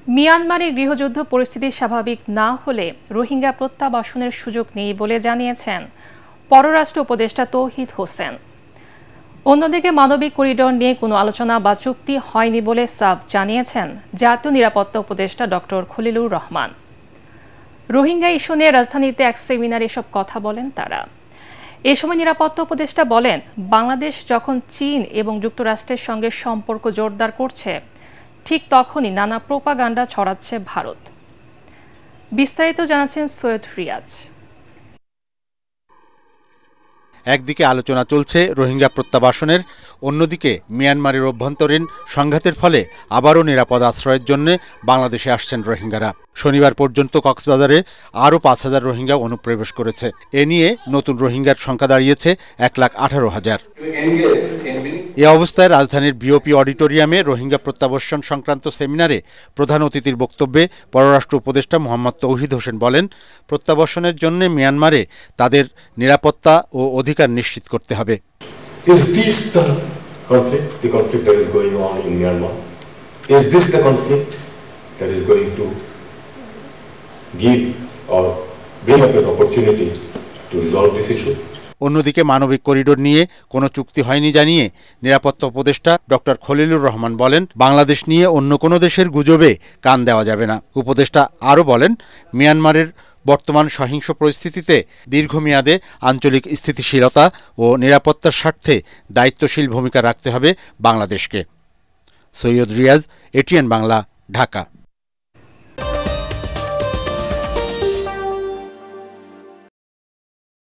মিয়ানমারে গৃহযুদ্ধ পরিস্থিতি স্বাভাবিক না হলে রোহিঙ্গা প্রত্যাবাসনের সুযোগ নেই বলে জানিয়েছেন পররাষ্ট্র উপদেষ্টা তৌহিদ হোসেন। অন্যদিকে মানবিক করিডোর নিয়ে কোনো আলোচনা বা চুক্তি হয়নি বলে সাব জানিয়েছেন জাতীয় নিরাপত্তা উপদেষ্টা ডক্টর খলিলুর রহমান। রোহিঙ্গা ইস্যু নিয়ে রাজধানীতে এক সেমিনারে এসব কথা বলেন তারা। এ সময় নিরাপত্তা উপদেষ্টা বলেন, বাংলাদেশ যখন চীন এবং যুক্তরাষ্ট্রের সঙ্গে সম্পর্ক জোরদার করছে, ঠিক তখনই নানা প্রোপাগান্ডা ছড়াচ্ছে ভারত। বিস্তারিত জানাচ্ছেন সৈয়দ রিয়াজ। একদিকে আলোচনা চলছে রোহিঙ্গা প্রত্যাবাসনের, অন্যদিকে মিয়ানমারের অভ্যন্তরীণ সংঘাতের ফলে আবারও নিরাপদ আশ্রয়ের জন্য বাংলাদেশে আসছেন রোহিঙ্গারা। শনিবার পর্যন্ত কক্সবাজারে আরও ৫,০০০ রোহিঙ্গা অনুপ্রবেশ করেছে। এ নিয়ে নতুন রোহিঙ্গার সংখ্যা দাঁড়িয়েছে ১,১৮,০০০। এ অবস্থায় রাজধানীর বিওপি অডিটোরিয়ামে রোহিঙ্গা প্রত্যাবাসন সংক্রান্ত সেমিনারে প্রধান অতিথির বক্তব্যে পররাষ্ট্র উপদেষ্টা মোহাম্মদ তৌহিদ হোসেন বলেন, প্রত্যাবাসনের জন্য মিয়ানমারে তাদের নিরাপত্তা ও অধিকার নিশ্চিত করতে হবে। Is this the conflict that is going on in Myanmar? Is this the conflict that is going to give or bring up an opportunity to resolve this issue? অন্যদিকে মানবিক করিডোর নিয়ে কোনো চুক্তি হয়নি জানিয়ে নিরাপত্তা উপদেষ্টা ডক্টর খলিলুর রহমান বলেন, বাংলাদেশ নিয়ে অন্য কোনো দেশের গুজবে কান দেওয়া যাবে না। উপদেষ্টা আরও বলেন, মিয়ানমারের বর্তমান সহিংস পরিস্থিতিতে দীর্ঘমেয়াদে আঞ্চলিক স্থিতিশীলতা ও নিরাপত্তার স্বার্থে দায়িত্বশীল ভূমিকা রাখতে হবে বাংলাদেশকে। সৈয়দ রিয়াজ, এটিএন বাংলা, ঢাকা।